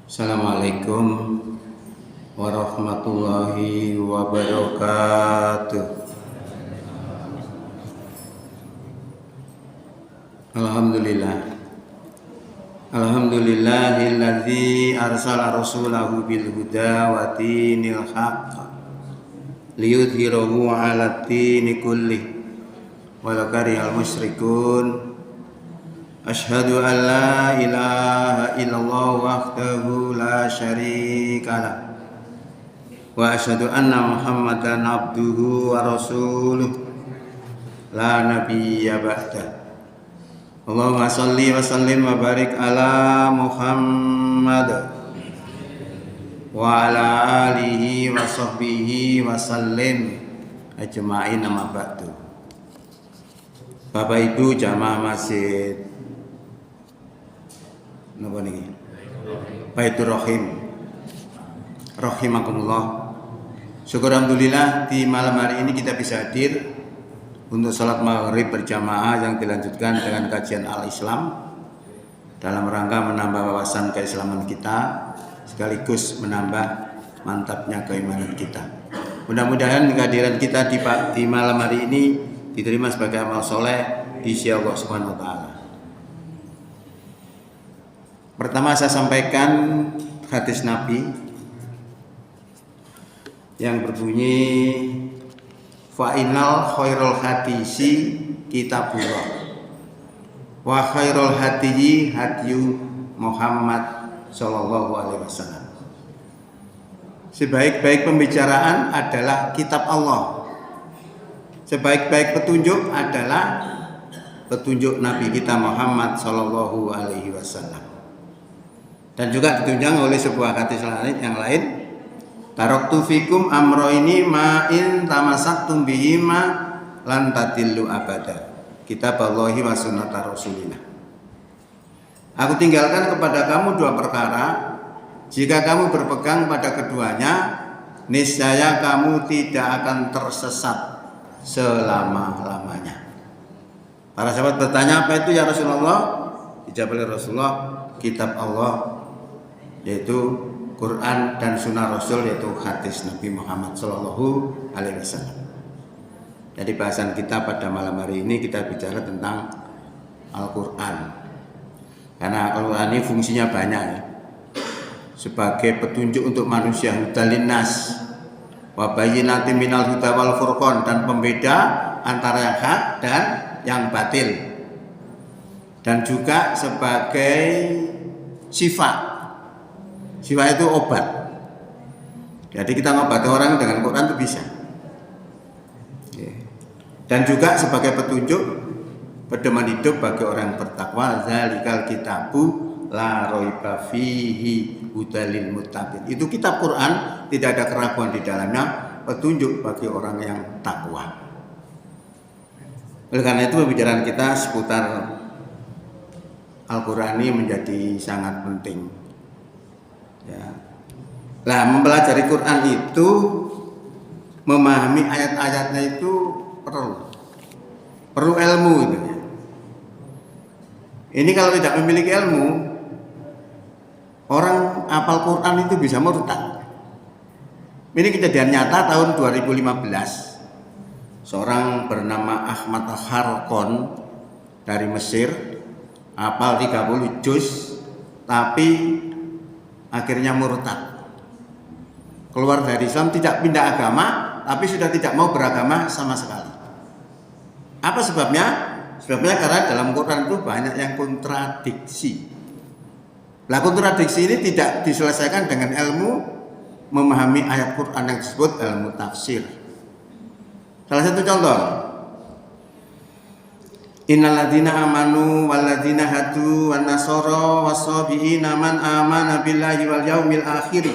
Assalamualaikum warahmatullahi wabarakatuh. Alhamdulillahilladzi arsala rasulahu bil huda wa dinil haqq liyudhhirahu 'alad dini kullih walau karihal musyrikun. Asyhadu an la ilaha illallah wahdahu la syarikalah wa asyhadu anna Muhammadan abduhu wa rasuluh la nabiyya ba'dah. Allahumma shalli wa sallim wa barik ala Muhammad wa ala alihi wa sahbihi wa sallim ajma'in, amma ba'du. Bapak Ibu jamaah masjid napa niki? Baitur Rahim. Rahimakumullah. Syukur alhamdulillah di malam hari ini kita bisa hadir untuk salat maghrib berjamaah yang dilanjutkan dengan kajian Al-Islam dalam rangka menambah wawasan keislaman kita sekaligus menambah mantapnya keimanan kita. Mudah-mudahan kehadiran kita di malam hari ini diterima sebagai amal soleh di sisi Allah Subhanahu wa taala. Pertama saya sampaikan hadis Nabi yang berbunyi fa innal khairul hadisi kitabullah wa khairul hadiyi hadyu Muhammad sallallahu alaihi wasallam. Sebaik-baik pembicaraan adalah kitab Allah. Sebaik-baik petunjuk adalah petunjuk Nabi kita Muhammad sallallahu alaihi wasallam. Dan juga ditunjang oleh sebuah hadis yang lain, taraktu fikum amroini ma in tamasaktum bihima lan tadillu abada, kitaballahi wa sunnata rasulillah. Aku tinggalkan kepada kamu dua perkara, jika kamu berpegang pada keduanya, niscaya kamu tidak akan tersesat selama-lamanya. Para sahabat bertanya, apa itu ya Rasulullah? Dijawab oleh Rasulullah, kitab Allah, yaitu Quran dan Sunnah Rasul, yaitu hadis Nabi Muhammad Sallallahu Alaihi Wasallam. Jadi bahasan kita pada malam hari ini kita bicara tentang Al-Quran, karena Al-Quran ini fungsinya banyak ya. Sebagai petunjuk untuk manusia, hudalin nas wa bayyinatin minal huda wal furqan, dan pembeda antara yang hak dan yang batil, dan juga sebagai sifat. Sifat itu obat. Jadi kita ngobati orang dengan Quran itu bisa. Dan juga sebagai petunjuk pedoman hidup bagi orang yang bertakwa. Zalikal kitabu la raiba fihi hudalil muttaqin. Itu kitab Quran, tidak ada keraguan di dalamnya, petunjuk bagi orang yang takwa. Oleh karena itu pembicaraan kita seputar Al-Quran ini menjadi sangat penting. Ya. Nah, mempelajari Quran itu, memahami ayat-ayatnya itu perlu ilmu itu ya. Ini kalau tidak memiliki ilmu, orang hafal Quran itu bisa murtad. Ini kejadian nyata tahun 2015. Seorang bernama Ahmad Harkon dari Mesir hafal 30 juz, tapi akhirnya murtad, keluar dari Islam, tidak pindah agama, tapi sudah tidak mau beragama sama sekali. Apa sebabnya? Sebabnya karena dalam Quran itu banyak yang kontradiksi. Nah, kontradiksi ini tidak diselesaikan dengan ilmu memahami ayat Quran yang disebut ilmu tafsir. Salah satu contoh, innal ladzina amanu wal ladzina hadu wan nasara was-sabiina man amana billahi wal yaumil akhir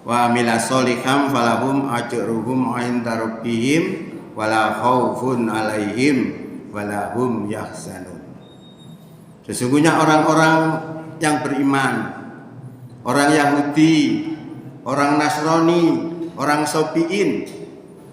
wa amila sholihan falahum ajruhum 'inda rabbihim wala khaufun 'alaihim wala hum yahzanun. Sesungguhnya orang-orang yang beriman, orang Yahudi, orang Nasrani, orang Sabiin,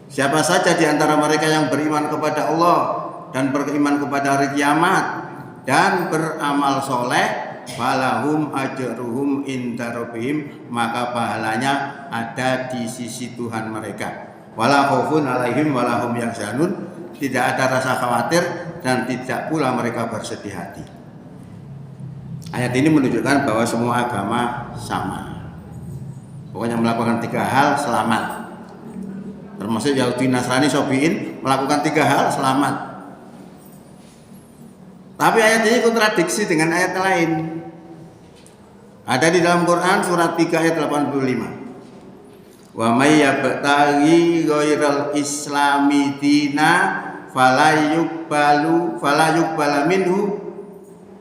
siapa saja di antara mereka yang beriman kepada Allah dan beriman kepada hari kiamat dan beramal soleh, falahum ajruhum inda rabbihim, maka pahalanya ada di sisi Tuhan mereka. Wala khaufun alaihim wala hum yahzanun, tidak ada rasa khawatir dan tidak pula mereka bersedih hati. Ayat ini menunjukkan bahwa semua agama sama. Pokoknya melakukan 3 hal selamat. Termasuk Yahudi, Nasrani, Sobiin melakukan 3 hal selamat. Tapi ayat ini kontradiksi dengan ayat lain. Ada di dalam Quran surat 3 ayat 85. Wa may yabtaghi ghairal islami dina fala yuqbala minhu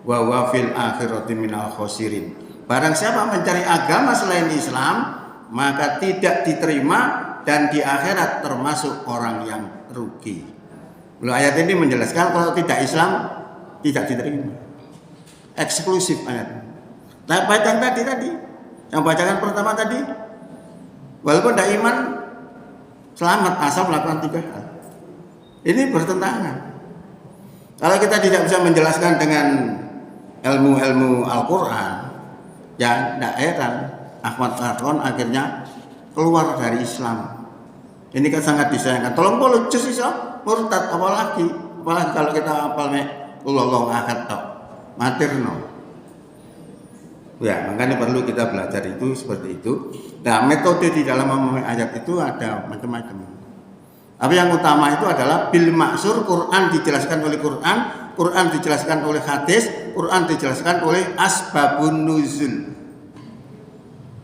wa huwa fil akhirati minal khasirin. Barang siapa mencari agama selain Islam, maka tidak diterima dan di akhirat termasuk orang yang rugi. Ayat ini menjelaskan kalau tidak Islam tidak diterima. Eksklusif ayat. Nah, bacaan tadi yang bacaan pertama tadi, walaupun tidak iman selamat asal melakukan 3 hal. Ini bertentangan. Kalau kita tidak bisa menjelaskan dengan ilmu-ilmu Al-Quran, ya tidak heran Ahmad Sarron akhirnya keluar dari Islam. Ini kan sangat disayangkan. Tolong boleh jus Islam murtad, apalagi kalau kita apalnya Allahu ahad tok materno. Ya, makanya perlu kita belajar itu seperti itu. Nah, metode di dalam memahami ayat itu ada macam-macam. Tapi yang utama itu adalah bil maksur, Quran dijelaskan oleh Quran, Quran dijelaskan oleh hadis, Quran dijelaskan oleh asbabun nuzul.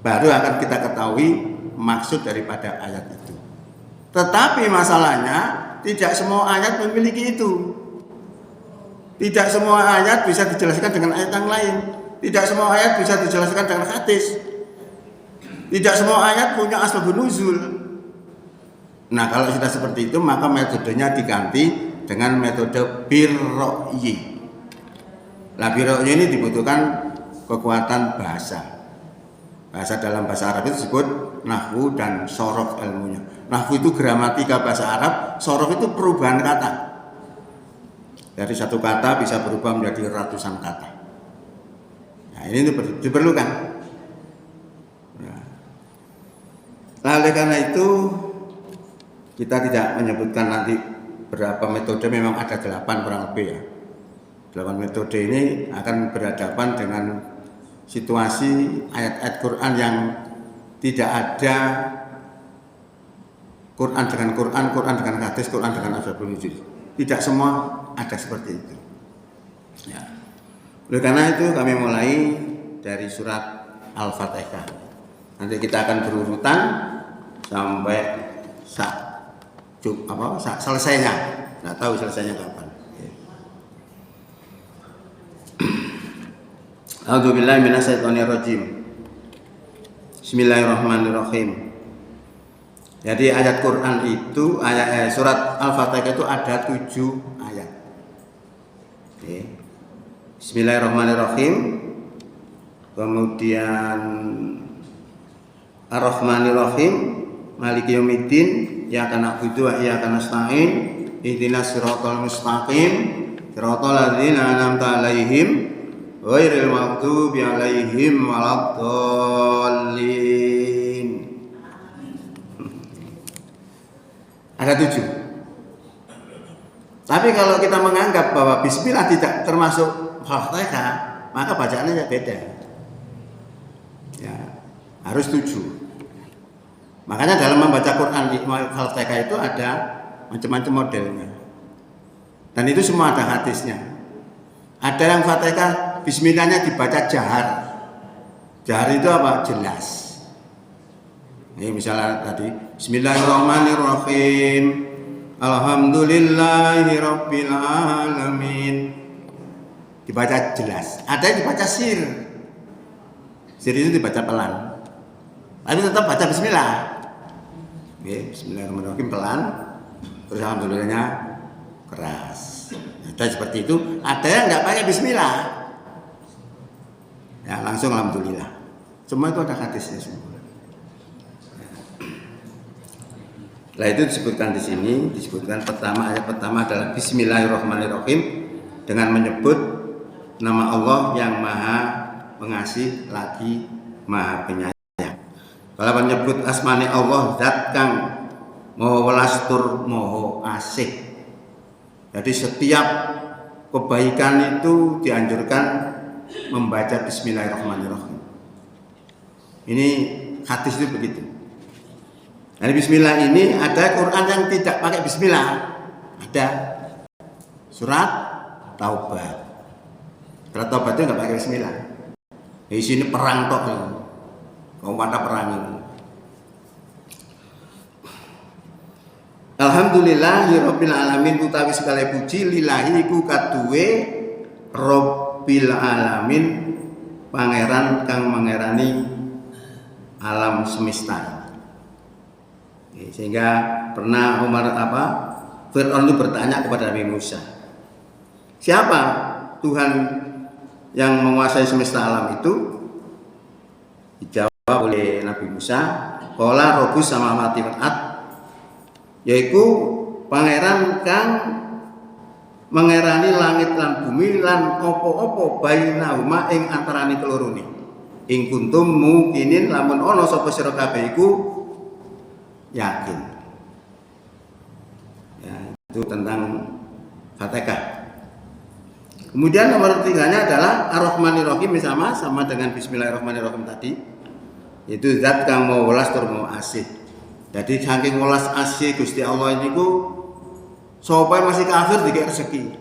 Baru akan kita ketahui maksud daripada ayat itu. Tetapi masalahnya tidak semua ayat memiliki itu. Tidak semua ayat bisa dijelaskan dengan ayat yang lain. Tidak semua ayat bisa dijelaskan dengan hadis. Tidak semua ayat punya asbabun nuzul. Nah, kalau sudah seperti itu, maka metodenya diganti dengan metode birro'yi. Nah, birro'yi ini dibutuhkan kekuatan bahasa. Bahasa dalam bahasa Arab itu disebut nahwu dan sorof ilmunya. Nahwu itu gramatika bahasa Arab, sorof itu perubahan kata. Dari satu kata bisa berubah menjadi ratusan kata. Nah, ini diperlukan. Nah, oleh karena itu kita tidak menyebutkan nanti berapa metode, memang ada 8 kurang lebih ya. 8 metode ini akan berhadapan dengan situasi ayat-ayat Quran yang tidak ada Quran dengan Quran, Quran dengan hadis, Quran dengan asbabun nuzul. Tidak semua ada seperti itu. Ya. Oleh karena itu kami mulai dari surat Al-Fatihah. Nanti kita akan berurutan sampai selesainya. Nggak tahu selesainya kapan. A'udzubillahi minasyaitonirrajim. Bismillahirrahmanirrahim. Jadi ayat Quran itu surat Al-Fatihah itu ada 7 ayat. Oke. Bismillahirrahmanirrahim. Kemudian Ar-Rahmanirrahim, Maliki yaumiddin, iyyaka na'budu wa iyyaka nasta'in, ihdinas siratal mustaqim, siratal ladzina an'amta 'alaihim ghairil maghdubi 'alaihim waladdallin. Ada 7. Tapi kalau kita menganggap bahwa bismillah tidak termasuk Fatihah, maka bacaannya beda. Ya, harus 7. Makanya dalam membaca Quran Fatihah itu ada macam-macam modelnya. Dan itu semua ada hadisnya. Ada yang Fatihah bismillahnya dibaca jahar. Jahar itu apa? Jelas. Ini misalnya tadi Bismillahirrahmanirrahim, Alhamdulillahirabbil alamin. Dibaca jelas. Ada yang dibaca sir. Sir itu dibaca pelan. Tapi tetap baca bismillah. Oke, Bismillahirrahmanirrahim pelan. Terus alhamdulillahnya keras. Ada seperti itu. Ada yang nggak pakai bismillah. Ya langsung alhamdulillah. Semua itu ada hadisnya semua. Nah itu disebutkan di sini, disebutkan pertama, ayat pertama adalah Bismillahirrahmanirrahim, dengan menyebut nama Allah yang Maha pengasih lagi maha penyayang. Kalau menyebut asmane Allah zat kang maha welas tur maha asih. Jadi setiap kebaikan itu dianjurkan membaca Bismillahirrahmanirrahim. Ini hadis itu begitu. Dari Bismillah ini ada Quran yang tidak pakai Bismillah. Ada surat Taubat. Surat Taubat itu nggak pakai Bismillah. Di sini perang tok. Kau mana perang ini? Alhamdulillahirabbil alamin utawi segala puji lillahi iku kaduwe Rabbil alamin pangeran kang mangerani alam semesta. Sehingga pernah Fir'aun itu bertanya kepada Nabi Musa, siapa Tuhan yang menguasai semesta alam itu? Dijawab oleh Nabi Musa, qala rabbus samawati wal ard, yaitu pangeran kang mengerani langit lan bumi lan opo-opo bainahuma ing antarane kelorone. Ing kuntum mukinin lamun ana sapa sira kabeh iku yakin. Ya, itu tentang Fatihah. Kemudian nomor 3-nya adalah Ar-Rahmanir-Rahim sama dengan Bismillahirrahmanirrahim tadi. Itu zat kang mau welas tur mau asih. Jadi saking welas asih Gusti Allah ini ku sapa masih kafir dikek rezeki.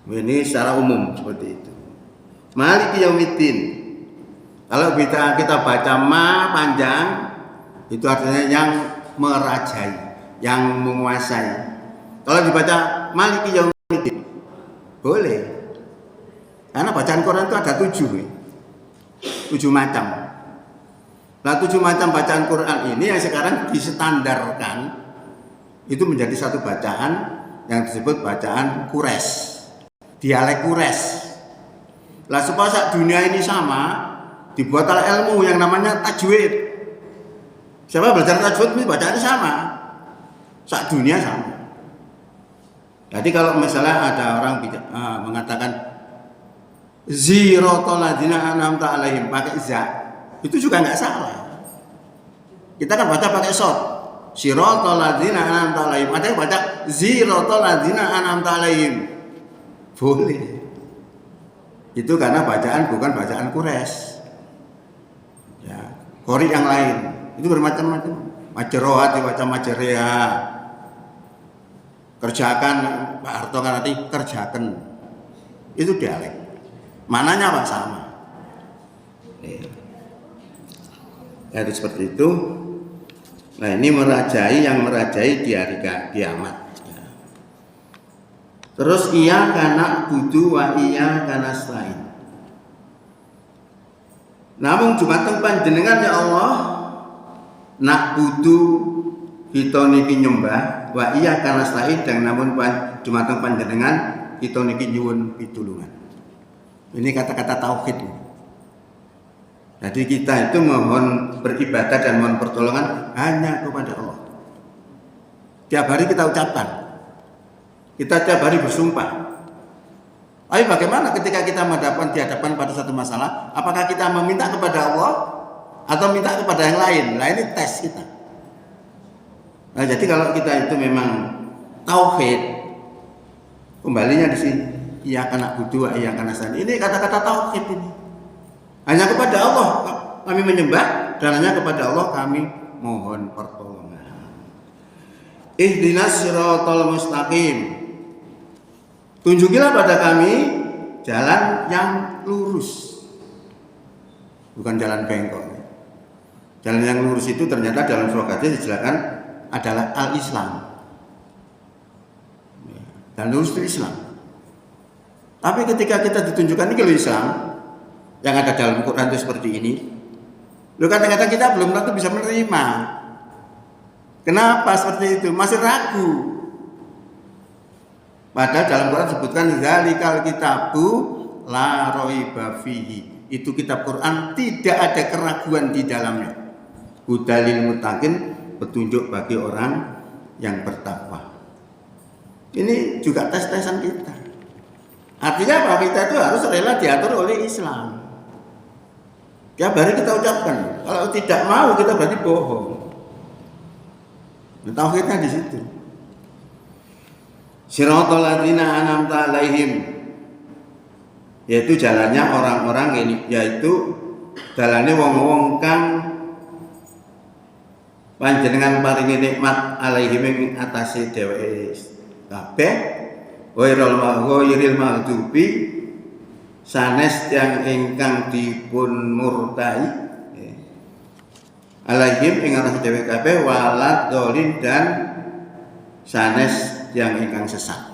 Ini secara umum seperti itu. Maliki yaumiddin. Kalau kita baca ma panjang itu artinya yang merajai, yang menguasai. Kalau dibaca Maliki yaumiddin boleh. Karena bacaan Quran itu ada 7 macam. Nah 7 macam bacaan Quran ini yang sekarang distandarkan itu menjadi satu bacaan yang disebut bacaan Quraisy, dialek Quraisy. Lah supaya sak dunia ini sama, dibuatlah ilmu yang namanya tajwid. Siapa belajar tajwid ini bacaannya sama, sak dunia sama. Jadi kalau misalnya ada orang mengatakan Ziratal ladzina an'amta alaihim pakai za, itu juga nggak salah. Kita kan baca pakai shad. Siratal ladzina an'amta alaihim. Ada yang baca ziratal ladzina an'amta alaihim. Boleh. Itu karena bacaan bukan bacaan Quraisy. Ya, qori yang lain. Itu bermacam-macam. Majrohat dibaca majreha. Kerjakan, Pak Harto kan nanti kerjakan. Itu dialek. Mananya apa sama. Ya, itu seperti itu. Nah ini yang merajai di hari kiamat. Terus iya kana budu wa iya kana selain. Namun jumateng panjenengan ya Allah nak budu kita niki nyembah wa iya kana selain dan namun jumateng panjenengan kita niki nyuwun pitulungan. Ini kata-kata tauhid. Jadi kita itu mohon beribadah dan mohon pertolongan hanya kepada Allah. Tiap hari kita ucapkan, kita tiap hari bersumpah. Tapi bagaimana ketika kita dihadapkan pada satu masalah? Apakah kita meminta kepada Allah atau minta kepada yang lain? Nah ini tes kita. Nah jadi kalau kita itu memang tauhid, kembalinya di sini. Iya kana budu, iya kana sani. Ini kata-kata tauhid ini. Hanya kepada Allah kami menyembah dan hanya kepada Allah kami mohon pertolongan. Ihdinas siratal mustaqim. Tunjukilah pada kami jalan yang lurus. Bukan jalan bengkok. Jalan yang lurus itu ternyata dalam surah hadis dijelaskan adalah al-Islam. Dan lurus itu Islam. Tapi ketika kita ditunjukkan ini kalau Islam yang ada dalam Quran itu seperti ini, kadang-kadang kita belum tentu bisa menerima. Kenapa seperti itu? Masih ragu. Padahal dalam Quran disebutkan zalikal kitabu la raiba fihi. Itu kitab Quran tidak ada keraguan di dalamnya. Hudalil muttaqin, petunjuk bagi orang yang bertakwa. Ini juga tes-tesan kita. Artinya apa? Kita itu harus rela diatur oleh Islam. Tiap hari kita ucapkan. Kalau tidak mau kita berarti bohong. Tauhidnya di situ. Siratal ladzina an'amta 'alaihim, yaitu jalannya orang-orang ini, yaitu jalannya wong-wong kang panjenengan paringi nikmat alaihim ing atase dheweke kabeh ghairil maghdubi sanes yang ingkang dipun murtai alaihim ing atase dheweke kabeh walad dolin dan sanes yang ingkang sesat.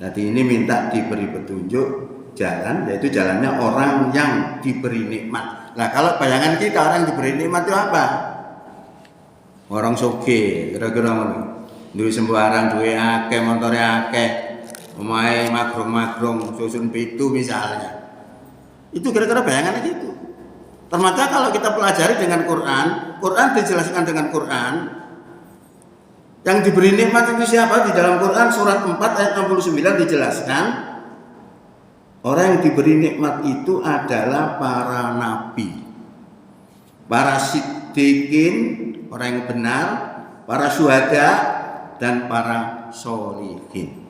Jadi ini minta diberi petunjuk jalan, yaitu jalannya orang yang diberi nikmat. Nah kalau bayangan kita orang diberi nikmat itu apa? Orang soge, kira-kira ngono. Duwe sembarang, duwe akeh, montore akeh, omahe magrong-magrong, susun pitu misalnya. Itu kira-kira bayangannya gitu. Ternyata kalau kita pelajari dengan Quran, Quran dijelaskan dengan Quran. Yang diberi nikmat itu siapa? Di dalam Quran surat 4 ayat 69 dijelaskan orang yang diberi nikmat itu adalah para nabi, para siddiqin, orang yang benar, para syuhada dan para sholihin.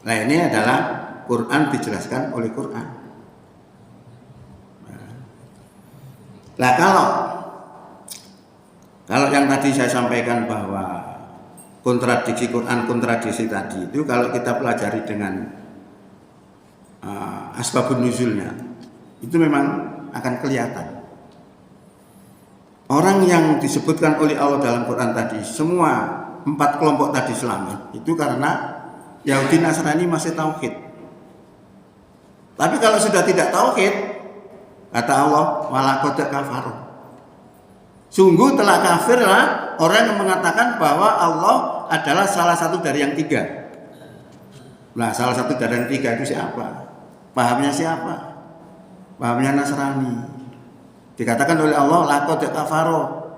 Nah ini adalah Quran dijelaskan oleh Quran. Nah kalau yang tadi saya sampaikan bahwa kontradiksi Quran, kontradiksi tadi itu kalau kita pelajari dengan asbabun nuzulnya itu memang akan kelihatan. Orang yang disebutkan oleh Allah dalam Quran tadi, semua 4 kelompok tadi selamat, itu karena Yahudi Nasrani masih tauhid. Tapi kalau sudah tidak tauhid, kata Allah, walaqad kafaru. Sungguh telah kafirlah orang yang mengatakan bahwa Allah adalah salah satu dari yang 3. Nah, salah satu dari yang 3 itu siapa? Pahamnya siapa? Pahamnya Nasrani. Dikatakan oleh Allah laqad kafaru.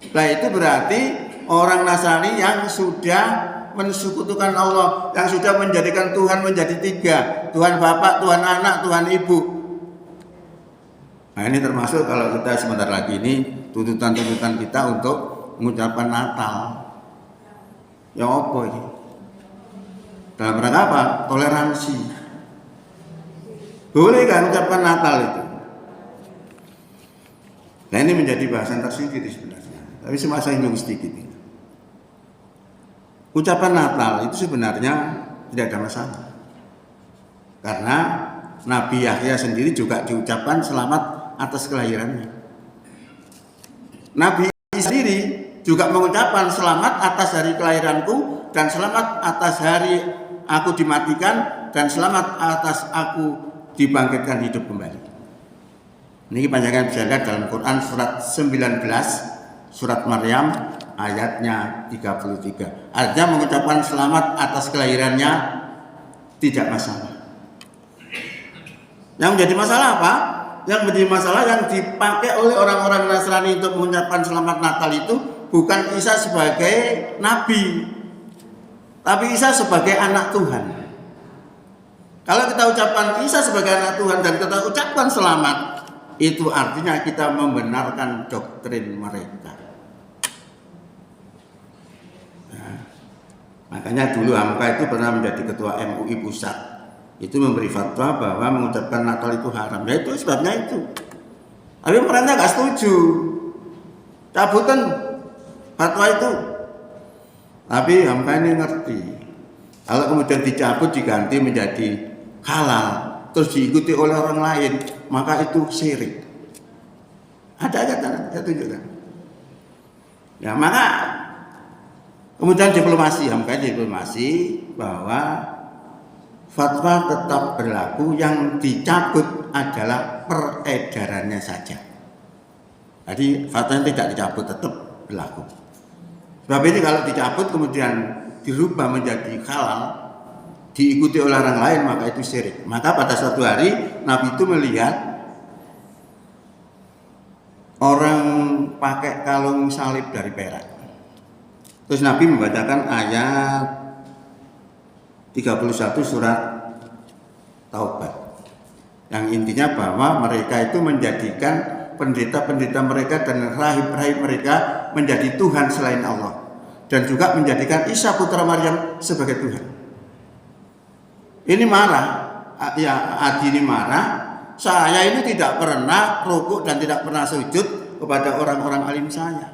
Nah, itu berarti orang Nasrani yang sudah mensekutukan Allah, yang sudah menjadikan Tuhan menjadi 3, Tuhan Bapa, Tuhan Anak, Tuhan Ibu. Nah, ini termasuk kalau kita sebentar lagi ini tuntutan-tuntutan kita untuk mengucapkan Natal. Ya apa ini? Dalam rangka apa? Toleransi. Boleh kan ucapkan Natal itu? Nah ini menjadi bahasan tersendiri sebenarnya. Tapi semasa ini sedikit ini. Ucapan Natal itu sebenarnya tidak ada masalah. Karena Nabi Yahya sendiri juga diucapkan selamat atas kelahirannya. Nabi sendiri juga mengucapkan selamat atas hari kelahiranku dan selamat atas hari aku dimatikan dan selamat atas aku dibangkitkan hidup kembali. Ini panjangan bisa lihat dalam Quran surat 19 surat Maryam ayatnya 33. Artinya mengucapkan selamat atas kelahirannya tidak masalah. Yang menjadi masalah apa? Yang menjadi masalah yang dipakai oleh orang-orang Nasrani untuk mengucapkan selamat Natal itu bukan Isa sebagai nabi, tapi Isa sebagai anak Tuhan. Kalau kita ucapkan Isa sebagai anak Tuhan dan kita ucapkan selamat, itu artinya kita membenarkan doktrin mereka. Nah, makanya dulu Hamka itu pernah menjadi ketua MUI pusat. Itu memberi fatwa bahwa mengucapkan Natal itu haram. Ya itu sebabnya itu. Tapi pemerintah nggak setuju, cabutan fatwa itu. Tapi Hamka ini ngerti. Kalau kemudian dicabut diganti menjadi halal, terus diikuti oleh orang lain, maka itu syirik. Ada aja saya tunjukkan. Ya maka kemudian Hamka diplomasi bahwa fatwa tetap berlaku, yang dicabut adalah peredarannya saja. Jadi fatwa yang tidak dicabut tetap berlaku. Sebab ini kalau dicabut kemudian dirubah menjadi halal, diikuti oleh orang lain, maka itu syirik. Maka pada suatu hari Nabi itu melihat orang pakai kalung salib dari perak. Terus Nabi membacakan ayat 31 surat Taubat. Yang intinya bahwa mereka itu menjadikan pendeta-pendeta mereka dan rahib-rahib mereka menjadi Tuhan selain Allah, dan juga menjadikan Isa putra Maryam sebagai Tuhan. Ini marah, ya Adi ini marah. Saya ini tidak pernah rukuk dan tidak pernah sujud kepada orang-orang alim saya.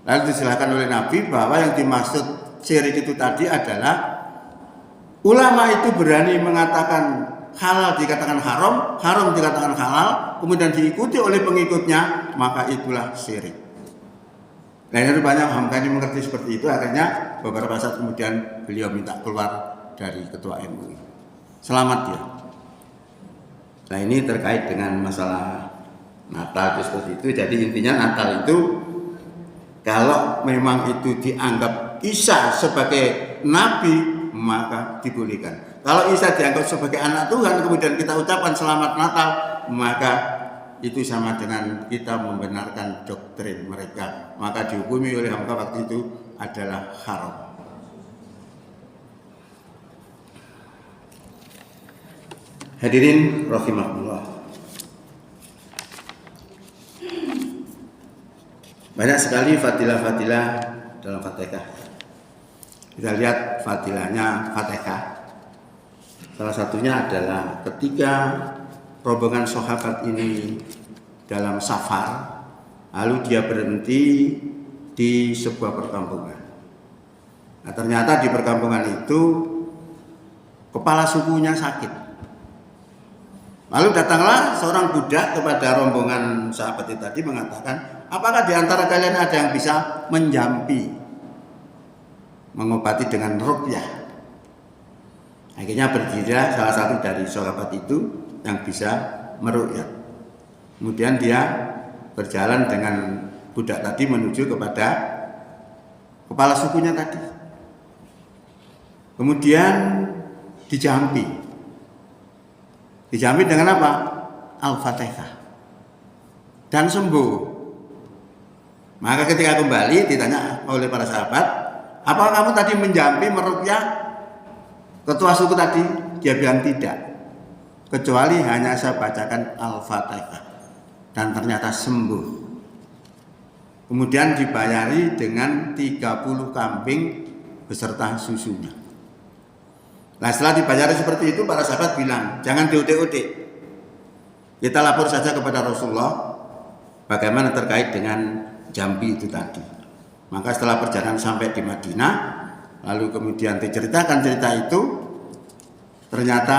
Lalu disilakan oleh Nabi bahwa yang dimaksud syirik itu tadi adalah ulama itu berani mengatakan halal dikatakan haram, haram dikatakan halal, kemudian diikuti oleh pengikutnya, maka itulah syirik. Nah, ini banyak Hamkani mengerti seperti itu. Akhirnya beberapa saat kemudian beliau minta keluar dari ketua MUI. Selamat dia. Nah, ini terkait dengan masalah Natal itu seperti itu. Jadi intinya Natal itu kalau memang itu dianggap Isa sebagai nabi, maka dibolehkan. Kalau Isa dianggap sebagai anak Tuhan kemudian kita ucapkan selamat Natal, maka itu sama dengan kita membenarkan doktrin mereka, maka dihukumi oleh Hamka waktu itu adalah haram. Hadirin rahimakumullah. Banyak sekali fadilah-fadilah dalam Fatihah. Kita lihat fadilahnya Fatihah. Salah satunya adalah ketika rombongan sahabat ini dalam safar, lalu dia berhenti di sebuah perkampungan. Nah, ternyata di perkampungan itu kepala sukunya sakit. Lalu datanglah seorang budak kepada rombongan sahabat itu tadi mengatakan, apakah di antara kalian ada yang bisa menjampi, mengobati dengan ruqyah? Akhirnya berdirilah salah satu dari sahabat itu yang bisa meruqyah. Kemudian dia berjalan dengan budak tadi menuju kepada kepala sukunya tadi. Kemudian dijampi. Dijampi dengan apa? Al-Fatihah. Dan sembuh. Maka ketika kembali ditanya oleh para sahabat, apakah kamu tadi menjampi meruqyah ketua suku tadi? Dia bilang tidak, kecuali hanya saya bacakan Al-Fatihah, dan ternyata sembuh. Kemudian dibayari dengan 30 kambing beserta susunya. Nah, setelah dibayari seperti itu, para sahabat bilang, jangan diutik-utik, kita lapor saja kepada Rasulullah bagaimana terkait dengan jambi itu tadi. Maka setelah perjalanan sampai di Madinah, lalu kemudian diceritakan cerita itu, ternyata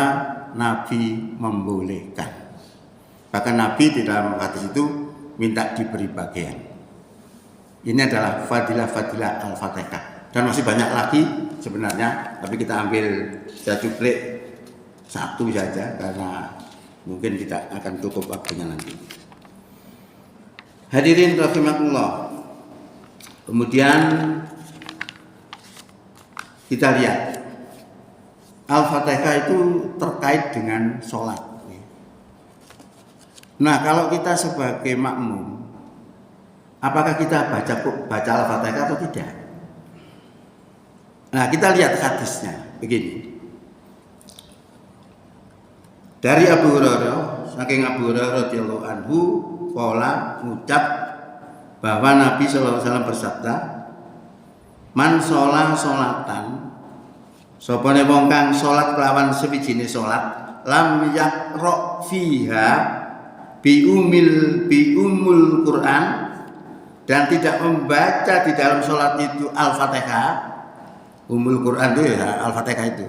Nabi membolehkan. Bahkan Nabi di dalam hadis itu minta diberi bagian. Ini adalah fadilah-fadilah Al-Fatihah. Dan masih banyak lagi sebenarnya, tapi kita ambil saya cuplik satu saja karena mungkin tidak akan cukup waktunya nanti. Hadirin rahimakumullah. Kemudian kita lihat Al-Fatihah itu terkait dengan sholat. Nah, kalau kita sebagai makmum, apakah kita baca Al-Fatihah atau tidak? Nah, kita lihat hadisnya begini. Dari Abu Hurairah, saking Abu Hurairah radhiyallahu anhu, qala ngucap bahwa Nabi sallallahu alaihi wasallam bersabda, "Man sholat sholatan, sopone wong kang salat kelawan sewijine salat, lam yaqra fiha bi umul Quran, dan tidak membaca di dalam salat itu Al-Fatihah." Umul Quran itu ya Al-Fatihah itu.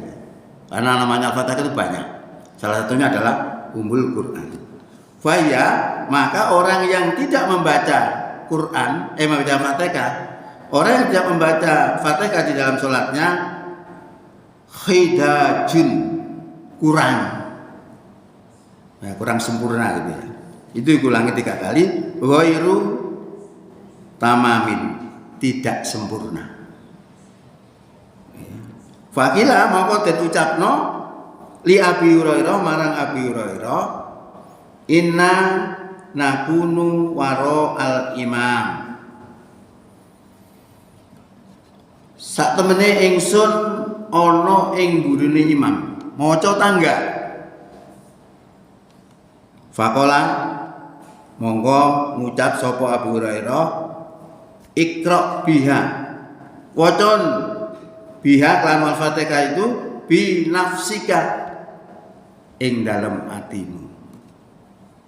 Karena namanya Al-Fatihah itu banyak. Salah satunya adalah Umul Quran. Faya, maka orang yang tidak membaca Quran, membaca Fatihah, orang yang tidak membaca Fatihah di dalam sholatnya, khidajun, kurang, nah, kurang sempurna gitu ya. Itu diulangi 3 kali, ghairu tamamin, tidak sempurna. Fakila maka den ucapno li Abi Hurairah marang Abi Hurairah, inna nakunu waro al imam, sak temene ingsun ana ing gurine imam maca tangga. Faqala monggo ngucap sapa Abu Hurairah Iqra biha. Wacon biha lan Al-Fatihah itu bi nafsika ing dalam hatimu.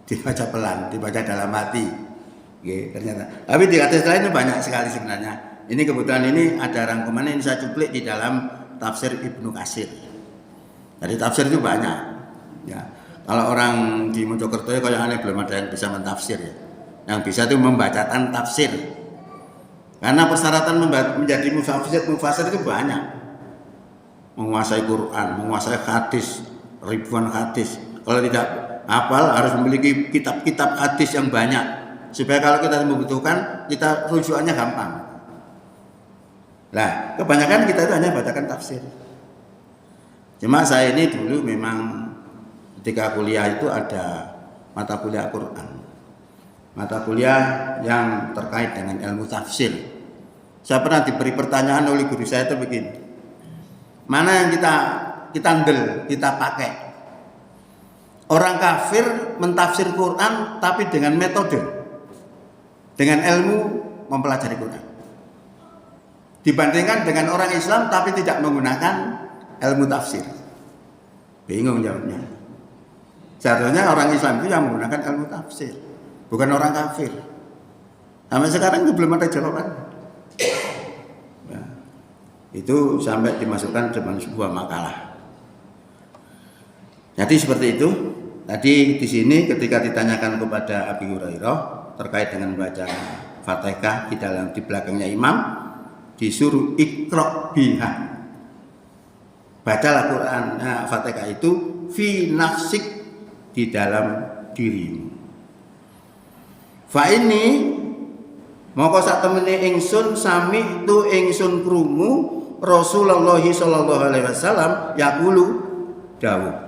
Dibaca pelan, dibaca dalam hati. Oke, ternyata. Tapi di hadis lain itu banyak sekali sebenarnya. Ini kebetulan ini ada rangkuman yang saya cuplik di dalam tafsir Ibnu Katsir. Jadi tafsir itu banyak. Ya. Kalau orang di Mojokerto ya kayak aneh belum ada yang bisa mentafsir ya. Yang bisa itu membacakan tafsir. Karena persyaratan menjadi mufasir itu banyak. Menguasai Quran, menguasai hadis, ribuan hadis. Kalau tidak hafal harus memiliki kitab-kitab hadis yang banyak. Supaya kalau kita membutuhkan, kita rujukannya gampang. Nah, kebanyakan kita itu hanya bacakan tafsir. Cuma saya ini dulu memang ketika kuliah itu ada mata kuliah Quran. Mata kuliah yang terkait dengan ilmu tafsir. Saya pernah diberi pertanyaan oleh guru saya itu begini. Mana yang kita ambil, kita pakai? Orang kafir mentafsir Quran tapi dengan metode, dengan ilmu mempelajari Quran. Dibandingkan dengan orang Islam tapi tidak menggunakan ilmu tafsir. Bingung jawabnya. Seharusnya orang Islam itu yang menggunakan ilmu tafsir, bukan orang kafir. Sampai sekarang itu belum ada jawaban. Ya, itu sampai dimasukkan dalam sebuah makalah. Jadi seperti itu. Tadi di sini ketika ditanyakan kepada Abi Hurairah terkait dengan baca Fatihah di belakangnya imam, disuruh Iqra biha. Bacalah Quran Fatihah itu fi nafsik, di dalam dirimu. Fa ini moko sak temene ingsun sami tu ingsun krungu Rasulullah sallallahu alaihi wasallam yaqulu dawuh.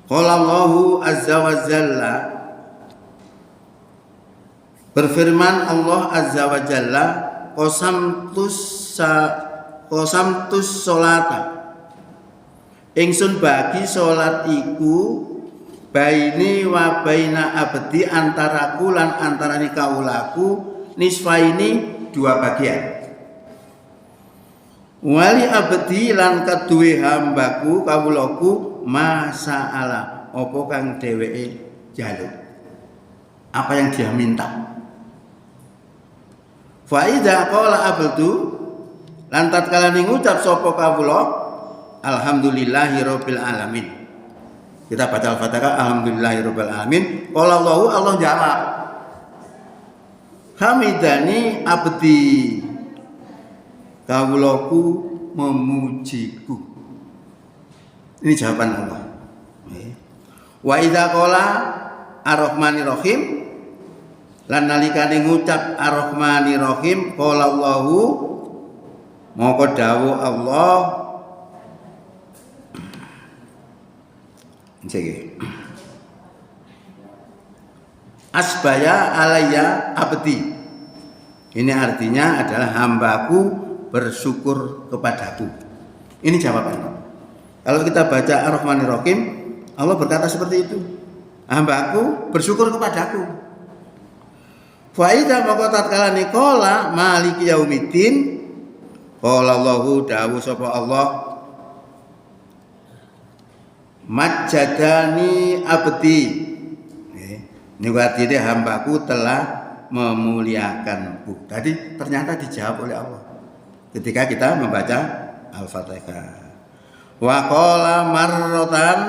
Qala Allahu azza wa jalla, berfirman Allah azza wa jalla, qasamtus sholata, ingsun bagi salat iku baini wa baina abdi, antaraku lan antarane kaulaku nisfaini, dua bagian. Wali abdi lan kaduwe hambaku kawulaku masalah apa kang dheweke jaluk, apa yang dia minta. Fa idza qala abdu, lan tatkala ngucap sapa kawula alhamdulillahirabbil alamin, kita baca Al-Fatihah alhamdulillahirabbil alamin, qala Allah jawab hamidani abdi, kawulaku memujiku. Ini jawaban Allah. Wa idza qala ar-rahmanir rahim, lan nalikane ngucap ar-rahmanir rahim qala Allahu, moko dawuh Allah asbaya alayya abdi. Ini artinya adalah hambaku bersyukur kepadaku. Ini jawabannya. Kalau kita baca Ar-Rahmanir Rahim, Allah berkata seperti itu. Hambaku bersyukur kepadaku. Fa idza maka tatkala niqala maliki yaumiddin, qala Allahu dawuh sapa Allah majjadani abdi. Ini artinya hambaku telah memuliakanku. Tadi ternyata dijawab oleh Allah ketika kita membaca Al-Fatihah. Wa qala marratan,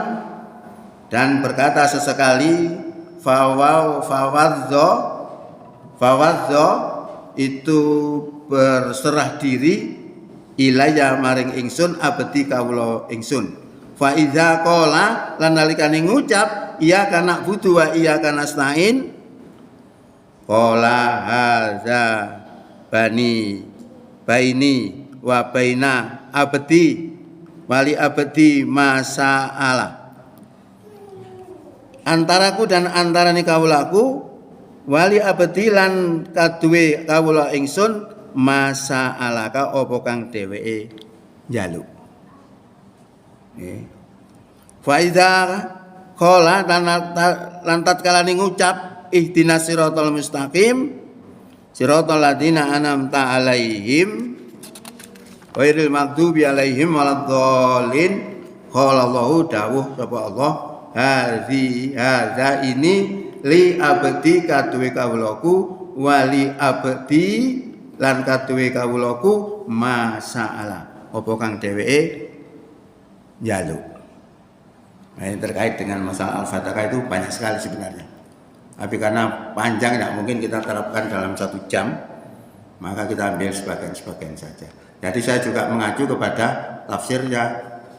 dan berkata sesekali fawadza itu berserah diri ilaya maring ingsun abdi kawula ingsun. Fa idza qala, lan nalikane ngucap iya kana budu wa iya kana nasta'in, qala hadza baini wa baina abdi wali abdi masa'ala, antaraku dan antarane kawulaku wali abdi lan kaduwe kawula ingsun masa'ala ka apa kang dheweke njaluk. Nggih. Fa iza qala lan tatkala ngucap ihdinas siratal mustaqim siratal ladzina an'amta 'alaihim ghairil maghdubi 'alaihim waladdallin qala Allahu dawuh sapa Allah hadza ini li abdi kaduwe kawulaku wali abdi lan kaduwe kawulaku masalah apa kang dheweke njaluk. Nah, ini terkait dengan masalah Al-Fatihah itu banyak sekali sebenarnya. Tapi karena panjang tidak mungkin kita terapkan dalam 1 jam, maka kita ambil sebagian-sebagian saja. Jadi saya juga mengacu kepada tafsirnya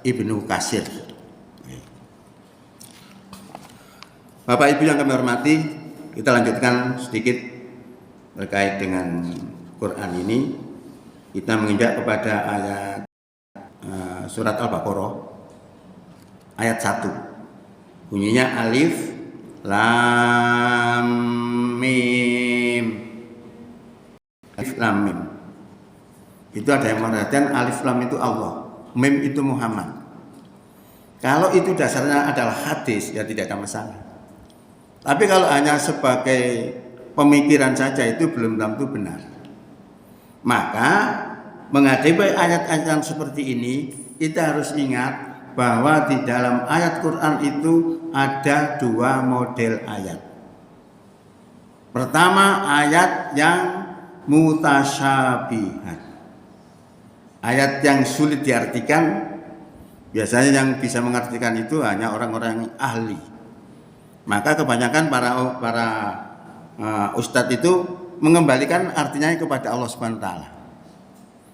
Ibnu Katsir. Bapak Ibu yang kami hormati, kita lanjutkan sedikit terkait dengan Quran ini. Kita menginjak kepada ayat surat Al-Baqarah ayat 1. Bunyinya alif lam mim. Alif lam mim. Itu ada yang mengatakan alif lam itu Allah, mim itu Muhammad. Kalau itu dasarnya adalah hadis, ya tidak ada masalah. Tapi kalau hanya sebagai pemikiran saja itu belum tentu benar. Maka menghadapi ayat-ayat yang seperti ini, kita harus ingat bahwa di dalam ayat Quran itu ada 2 model ayat. Pertama, ayat yang mutasyabihat. Ayat yang sulit diartikan, biasanya yang bisa mengartikan itu hanya orang-orang yang ahli. Maka kebanyakan para ustadz itu mengembalikan artinya kepada Allah Subhanahu wa taala.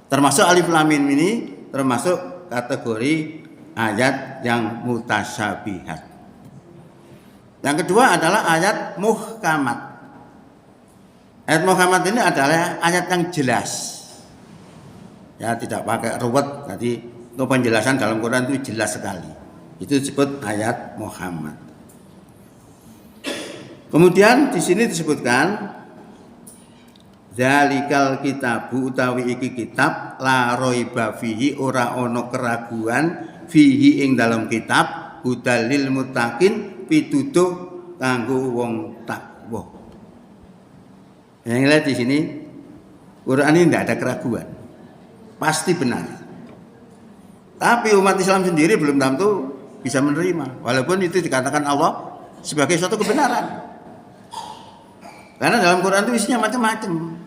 Termasuk alif lam mim ini termasuk kategori ayat yang mutasyabihat. Yang kedua adalah ayat muhkamat. Ayat muhkamat ini adalah ayat yang jelas. Ya, tidak pakai ruwet. Jadi untuk penjelasan dalam Quran itu jelas sekali. Itu disebut ayat Muhammad. Kemudian di sini disebutkan zalikal kitabu utawi iki kitab la raiba fihi ora ono keraguan fihi ing dalam kitab hudalil muttaqin pituduh kanggo wong takwa. Yang lihat di sini Quran ini tidak ada keraguan. Pasti benar. Tapi umat Islam sendiri belum tentu bisa menerima walaupun itu dikatakan Allah sebagai suatu kebenaran. Karena dalam Quran itu isinya macam-macam.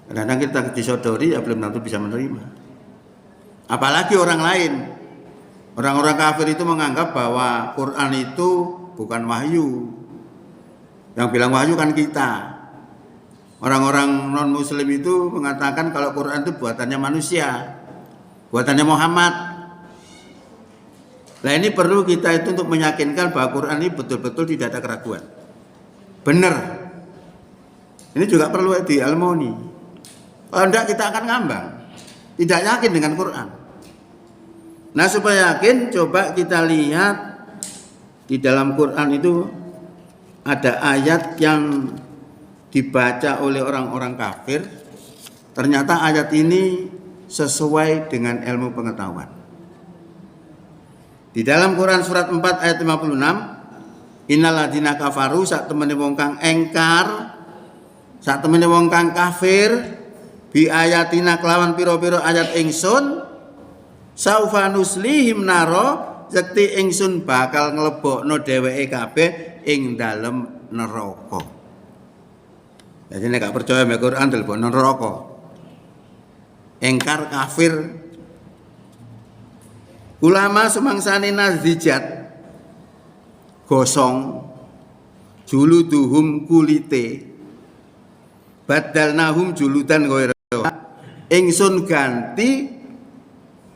Kadang-kadang kita disodori ya belum tentu bisa menerima. Apalagi orang lain. Orang-orang kafir itu menganggap bahwa Quran itu bukan wahyu. Yang bilang wahyu kan kita. Orang-orang non-muslim itu mengatakan kalau Quran itu buatannya manusia. Buatannya Muhammad. Nah ini perlu kita itu untuk meyakinkan bahwa Quran ini betul-betul tidak ada keraguan. Benar. Ini juga perlu dialmoni. Kalau tidak kita akan ngambang. Tidak yakin dengan Quran. Nah supaya yakin coba kita lihat di dalam Quran itu ada ayat yang dibaca oleh orang-orang kafir. Ternyata ayat ini sesuai dengan ilmu pengetahuan. Di dalam Quran surat 4 ayat 56, innalladzina kafaru sak temene wong kang engkar, sak temene wong kang kafir bi ayatina kelawan pira-pira ayat ingsun saufa nuslihim naro yakti ingsun bakal nglebokno dheweke kabeh ing dalem neraka. Jadi nek gak percaya mek Quran dilebokno neraka. Engkar kafir. Ulama semangsane nazijat gosong juluduhum kulite badalnahum juludan ghaira ingsun ganti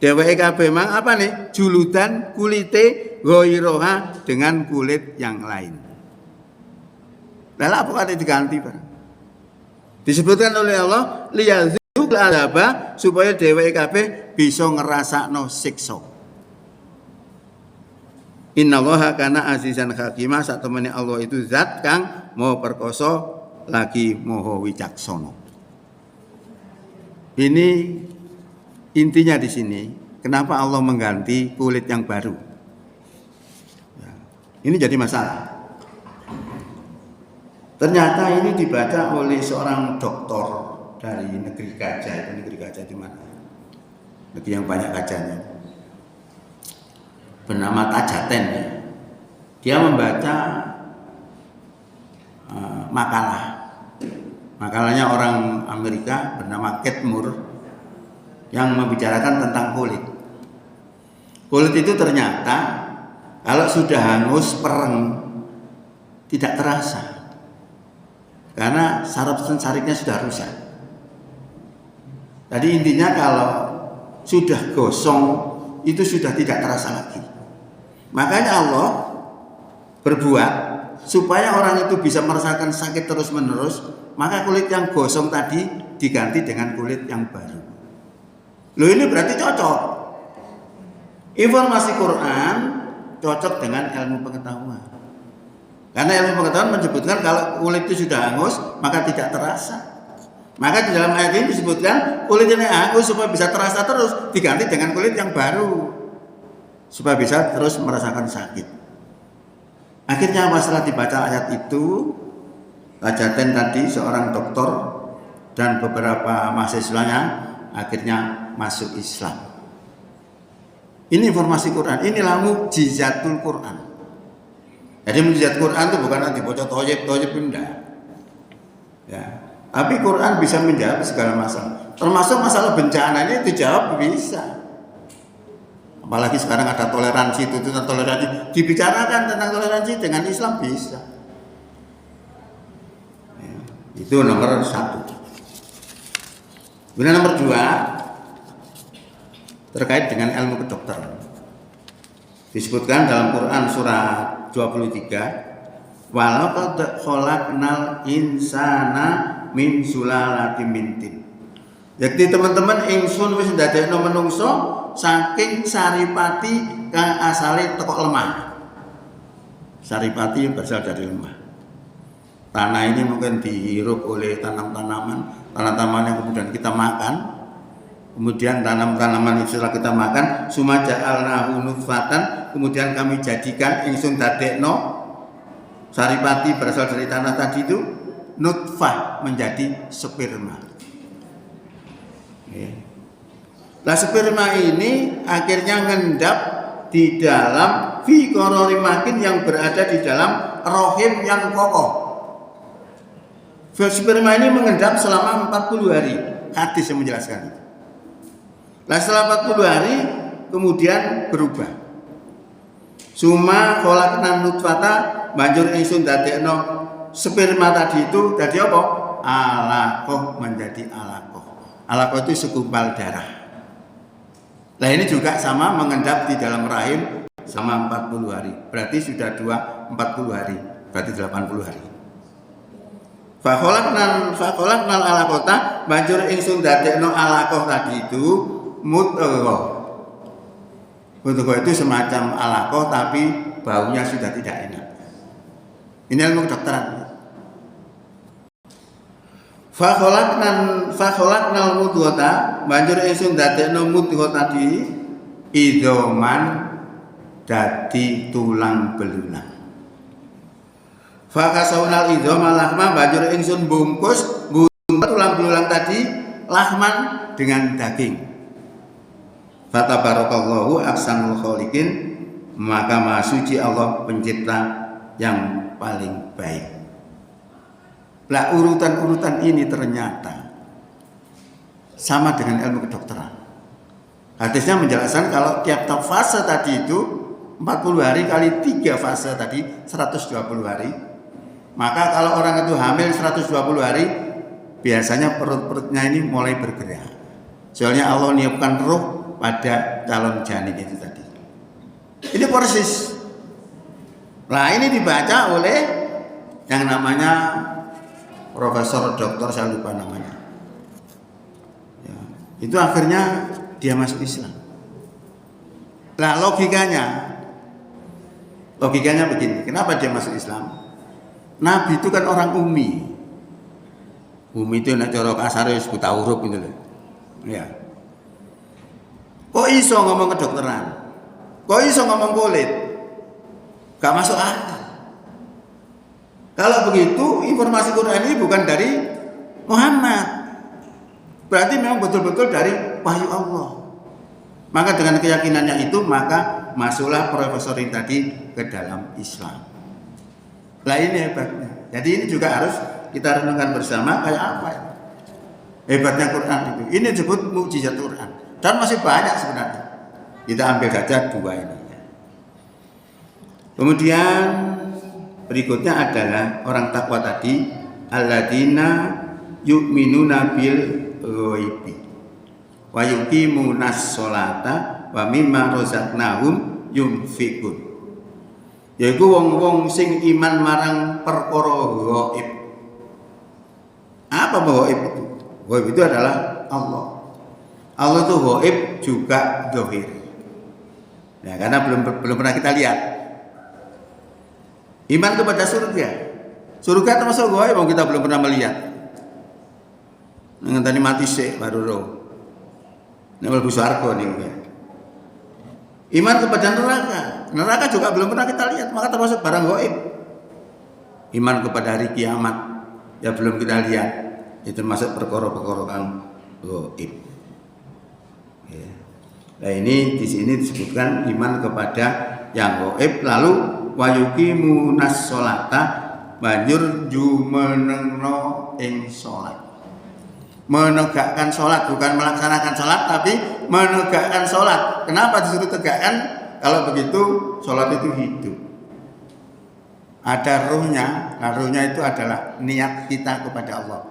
dheweke kabeh mang apa nih juludan kulite ghairaha dengan kulit yang lain. Lah apa kate diganti Pak? Disebutkan oleh Allah liyadzul azaba supaya dheweke kabeh bisa ngrasakno siksa. Innallaha kana azizan hakimah sak temene Allah itu zat kang maha perkasa lagi maha wicaksana. Ini intinya di sini, kenapa Allah mengganti kulit yang baru? Ya, ini jadi masalah. Ternyata ini dibaca oleh seorang doktor dari negeri gajah. Itu negeri gajah di mana? Negeri yang banyak gajahnya. Bernama Tajaten. Dia membaca makalah. Makalahnya orang Amerika bernama Kate Moore yang membicarakan tentang kulit. Kulit itu ternyata kalau sudah hangus pereng tidak terasa karena saraf sensariknya sudah rusak. Jadi intinya kalau sudah gosong itu sudah tidak terasa lagi. Makanya Allah berbuat supaya orang itu bisa merasakan sakit terus-menerus, maka kulit yang gosong tadi diganti dengan kulit yang baru. Loh, ini berarti cocok. Informasi Quran cocok dengan ilmu pengetahuan. Karena ilmu pengetahuan menyebutkan kalau kulit itu sudah hangus, maka tidak terasa. Maka di dalam ayat ini disebutkan kulit yang hangus supaya bisa terasa terus diganti dengan kulit yang baru supaya bisa terus merasakan sakit. Akhirnya setelah dibaca ayat itu, Tajaten tadi seorang dokter dan beberapa mahasiswanya akhirnya masuk Islam. Ini informasi Quran, inilah mukjizatul Quran. Jadi mukjizat Quran itu bukan nanti bocah toyib enggak. Ya. Tapi Quran bisa menjawab segala masalah. Termasuk masalah bencana ini dijawab bisa. Apalagi sekarang ada toleransi, tuntutan toleransi. Dibicarakan tentang toleransi dengan Islam bisa. Ya, itu nomor 1. Kemudian nomor 2 terkait dengan ilmu kedokteran. Disebutkan dalam Quran surat 23, walaqad khalaqnal insana min sulalatin min tin. Jadi teman-teman ingsun wis ndadekno menungso saking saripati kang asale teko lemah. Saripati berasal dari lemah. Tanah ini mungkin dihirup oleh tanam-tanaman yang kemudian kita makan. Kemudian tanam-tanaman itu setelah kita makan, sumaja'alnahu nutfatan, kemudian kami jadikan ingsun dadekno saripati berasal dari tanah tadi itu nutfah menjadi sperma. Nah sperma ini akhirnya ngendap di dalam fi qarori makin yang berada di dalam rahim yang kokoh. Sperma ini mengendap selama 40 hari. Hadis yang menjelaskan itu. Nah setelah 40 hari kemudian berubah. Suma khalaqna nutfata banjur ingsun dadekno sperma tadi itu jadi apa? Alaqah menjadi alaqah. Alaqah itu segumpal darah. Nah ini juga sama mengendap di dalam rahim sama 40 hari. Berarti sudah 40 hari. Berarti 80 hari. Fa khalaqnal alaqata banjur ingsun dadekno alaqah tadi itu mudghah. Mudghah itu semacam alaqah tapi baunya sudah tidak enak. Ini ilmu kedokteran. Fa khalaqnal mudghata banjur ingsun dadekno mudghah tadi idzoman dadi tulang belulang. Fa kasawnal idzoma lahma banjur ingsun bungkus tulang belulang tadi lahman dengan daging. Fatabarakallahu ahsanul khaliqin, maka Maha Suci Allah pencipta yang paling baik. Lah urutan-urutan ini ternyata sama dengan ilmu kedokteran. Hadisnya menjelaskan kalau tiap fase tadi itu 40 hari kali 3 fase tadi 120 hari. Maka kalau orang itu hamil 120 hari biasanya perut-perutnya ini mulai bergerak. Soalnya Allah niupkan ruh pada calon janin itu tadi. Ini persis. Nah ini dibaca oleh yang namanya Profesor Doktor, saya lupa namanya. Ya, itu akhirnya dia masuk Islam. Nah logikanya begini. Kenapa dia masuk Islam? Nabi itu kan orang umi. Umi itu nak cara kasar wis buta huruf gitu loh. Ya. Kok iso ngomong kedokteran? Kok iso ngomong kulit? Gak masuk akal. Kalau begitu informasi Quran ini bukan dari Muhammad. Berarti memang betul-betul dari wahyu Allah. Maka dengan keyakinannya itu maka masuklah profesor ini tadi ke dalam Islam. Lah ini hebatnya. Jadi ini juga harus kita renungkan bersama kayak apa ya? Hebatnya Quran itu. Ini disebut mukjizat Quran. Dan masih banyak sebenarnya. Kita ambil saja dua ini. Kemudian berikutnya adalah orang takwa tadi, alladzina yu'minuna bil ghaibi wa yuqimunas sholata wa mimma razaqnahum yunfiqun. Yaiku wong-wong sing iman marang perkara ghaib. Apa ghaib itu? Ghaib itu adalah Allah. Allah itu ghaib juga zahir. Ya, karena belum pernah kita lihat. Iman kepada surga. Surga termasuk ghaib yang kita belum pernah melihat. Dengan tadi mati sih baru roh. Nama Ibu Suarko nih. Iman kepada neraka. Neraka juga belum pernah kita lihat, maka termasuk barang ghaib. Iman kepada hari kiamat ya belum kita lihat. Itu termasuk perkara-perkara yang ghaib. Ya. Nah ini di sini disebutkan iman kepada yang ghaib, lalu wayuqimunas sholata banjur jumenengno ing salat. Menegakkan sholat, bukan melaksanakan sholat tapi menegakkan sholat. Kenapa disuruh tegakkan? Kalau begitu sholat itu hidup, ada ruhnya. Nah ruhnya itu adalah niat kita kepada Allah.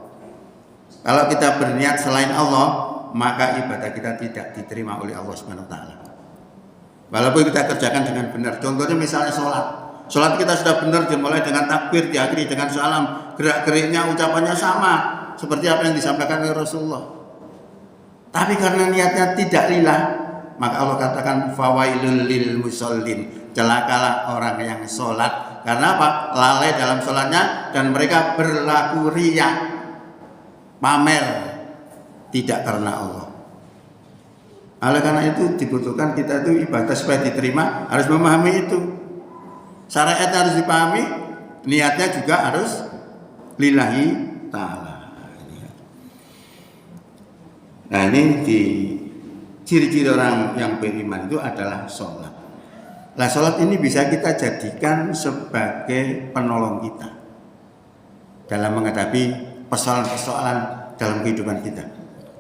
Kalau kita berniat selain Allah, maka ibadah kita tidak diterima oleh Allah SWT. Walaupun kita kerjakan dengan benar. Contohnya misalnya sholat. Sholat kita sudah benar, dimulai dengan takbir, diakhiri dengan salam, gerak-geriknya, ucapannya sama seperti apa yang disampaikan oleh Rasulullah. Tapi karena niatnya tidak lillah, maka Allah katakan fawailul lil musallin, celakalah orang yang sholat. Karena apa? Lalai dalam sholatnya dan mereka berlaku riya, pamer, tidak karena Allah. Oleh karena itu dibutuhkan kita itu ibadah supaya diterima harus memahami itu. Syariatnya harus dipahami, niatnya juga harus lillahi ta'ala. Nah ini di ciri-ciri orang yang beriman itu adalah sholat. Nah sholat ini bisa kita jadikan sebagai penolong kita dalam menghadapi persoalan-persoalan dalam kehidupan kita.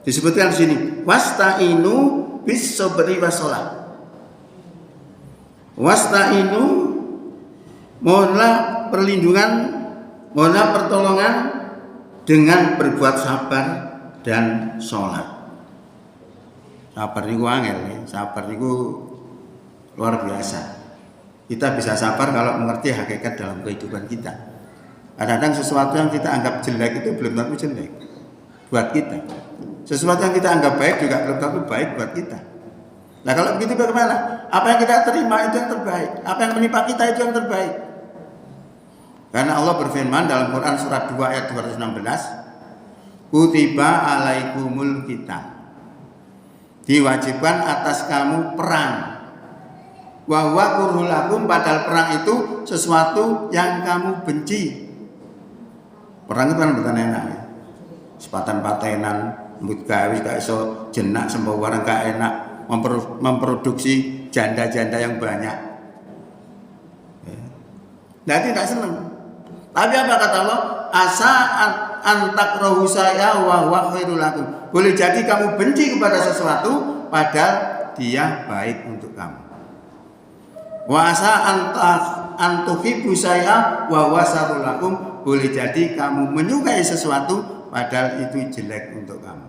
Disebutkan di sini wasta'inu bis sabri wassalah. Wasta'inu, mohonlah perlindungan, mohonlah pertolongan dengan berbuat sabar dan sholat. Sabar niku angel ya. Sabar niku luar biasa. Kita bisa sabar kalau mengerti hakikat dalam kehidupan kita. Kadang-kadang sesuatu yang kita anggap jelek itu belum tentu jelek buat kita. Sesuatu yang kita anggap baik juga belum tentu baik buat kita. Nah kalau begitu bagaimana? Apa yang kita terima itu yang terbaik. Apa yang menimpa kita itu yang terbaik. Karena Allah berfirman dalam Quran surat 2 ayat 216, kutiba alaikumul qital, diwajibkan atas kamu perang. Wa huwa kurhul lakum, padahal perang itu sesuatu yang kamu benci. Perang itu kan bukan enak ya. Sepatan-patenan, mbut gawe gak iso jenak sembawa barang gak enak, memproduksi janda-janda yang banyak. Nah tidak senang. Tapi apa kata Allah? Asa antakrahu saya wa huwa khairul lakum. Boleh jadi kamu benci kepada sesuatu padahal dia baik untuk kamu. Wa asa antuhibbu saya wa huwa syarrul lakum. Boleh jadi kamu menyukai sesuatu padahal itu jelek untuk kamu.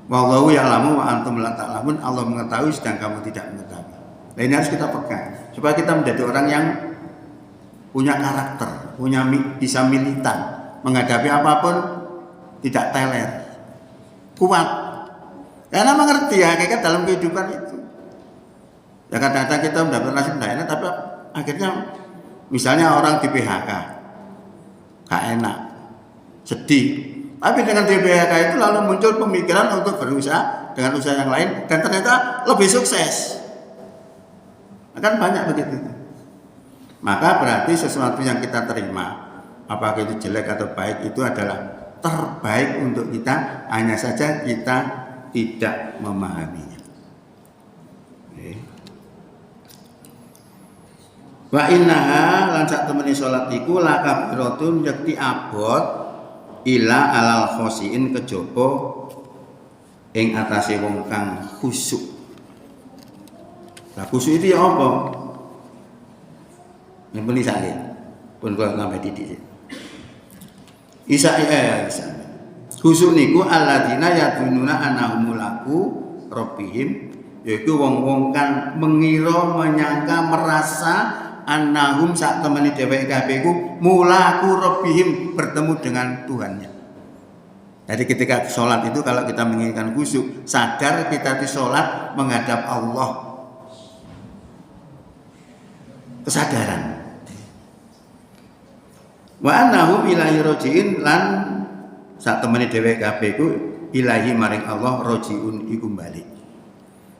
Wallahu ya'lamu wa antum la ta'lamun. Allah mengetahui sedang kamu tidak mengetahui. Nah ini harus kita pegang supaya kita menjadi orang yang punya karakter, bisa militan, menghadapi apapun tidak teler, kuat. Karena mengerti hakikat dalam kehidupan itu. Ya kadang-kadang kita mendapat nasib tidak enak, tapi akhirnya misalnya orang di PHK, gak enak, sedih. Tapi dengan di PHK itu lalu muncul pemikiran untuk berusaha dengan usaha yang lain dan ternyata lebih sukses. Akan banyak begitu. Maka berarti sesuatu yang kita terima, apakah itu jelek atau baik, itu adalah terbaik untuk kita, hanya saja kita tidak memahaminya. Wa innaha lan sak temene salat iku lakabiratun yakti abot ila alal khosiin kejaba ing atase wong kang khusyuk. Lah khusyuk itu ya apa? Yang penting sakit pun kok ngambil didik. Isa. Khusyuk niku alladzina yadununa annahum laku rabbihim, yaitu wong-wong kan mengira, menyangka, merasa annahum sak temene dheweke kabeh iku mulaku rabbihim, bertemu dengan Tuhannya. Jadi ketika sholat itu kalau kita menginginkan khusyuk, sadar kita di sholat menghadap Allah. Kesadaran. Wa annahum ilahi rojiin lan sak temene dheweke kabeh iku ilahi maring Allah rojiun iku balik.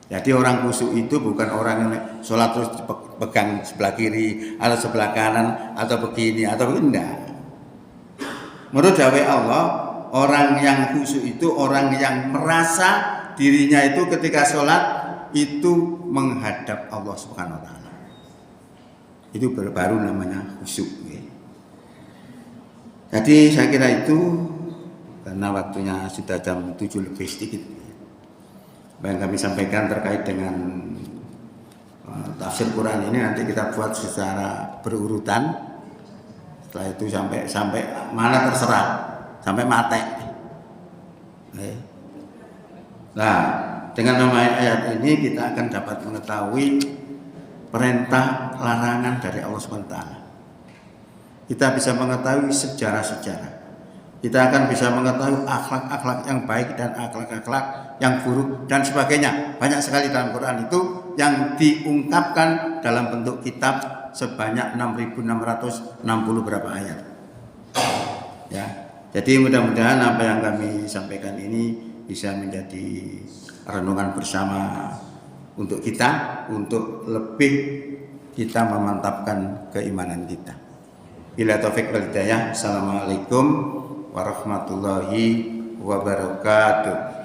Jadi orang khusyuk itu bukan orang yang sholat terus pegang sebelah kiri atau sebelah kanan atau begini atau enggak. Menurut dawuh Allah, orang yang khusyuk itu orang yang merasa dirinya itu ketika sholat itu menghadap Allah Subhanahu wa taala. Itu baru namanya khusyuk. Jadi saya kira itu, karena waktunya sudah jam 7 lebih sedikit, yang kami sampaikan terkait dengan tafsir Quran ini nanti kita buat secara berurutan. Setelah itu sampai mana terserah, sampai mate. Nah, dengan memahami ayat ini kita akan dapat mengetahui perintah larangan dari Allah SWT. Kita bisa mengetahui sejarah-sejarah. Kita akan bisa mengetahui akhlak-akhlak yang baik dan akhlak-akhlak yang buruk dan sebagainya. Banyak sekali dalam Quran itu yang diungkapkan dalam bentuk kitab sebanyak 6.660 berapa ayat. Ya. Jadi mudah-mudahan apa yang kami sampaikan ini bisa menjadi renungan bersama untuk kita, untuk lebih kita memantapkan keimanan kita. Bila taufik wal hidayah. Assalamualaikum warahmatullahi wabarakatuh.